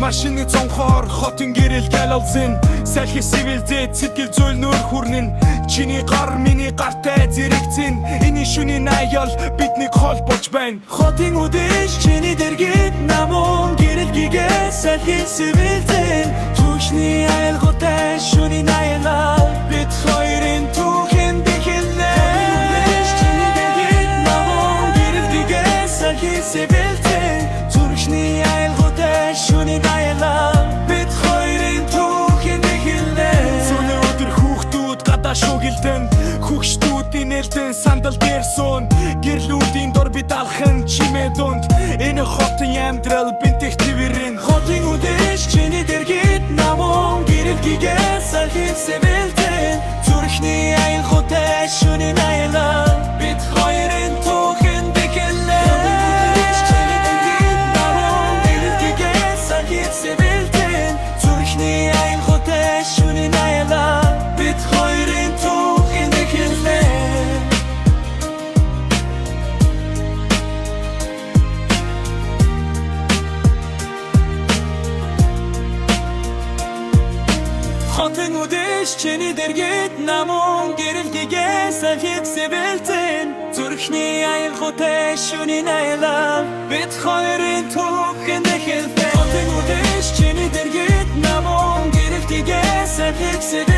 машины цонхоор хотын гэрэл гал олзын салхи сивэлдээ цэтгэл зөөл нөр хүрнэн чиний гар миний гартай зэрэгцэн энэ шүний аял биднийг холбож байна хотын үдэш чиний дэргэд намун гэрэл гигээ салхи сивэлдээ түшний айлготай шүний аяла бид хоёрын түүхэн дэхэлнэ чиний дэргэд намун гэрэл гигээ салхи сивэлдээ түшний айлготай шүний аяла бид хоёрын түүхэн дэхэлнэ сүнэ өдөр хүүхдүүд гадаа шугилдэн хүүхдүүдийн нэлтэн сандал дээр суун гэрлүүдийн дор бид алхан чимээ дунд энэ хотын амьдрал бинтэх твэрэн хотын үдэш чиний дэргэд намун гэрэл гигээ салхи сивэлдээ зүрхний айлготай шүний аяла бид хоёрын түүхэн дэхэлнэ чиний дэргэд намун гэрэл гигээ салхи сивэлдээ зүрхний айлготай шүний аяла бид хоёрын түүхэн дэхэлнэ хотын үдэш чиний дэргэд намун гэрэл гигээ салхи сивэлдээ зүрхний айлготай шүний аяла бид хоёрын түүхэн дэхэлнэ хотын үдэш чиний дэргэд намун гэрэл гигээ салхи сивэлдээ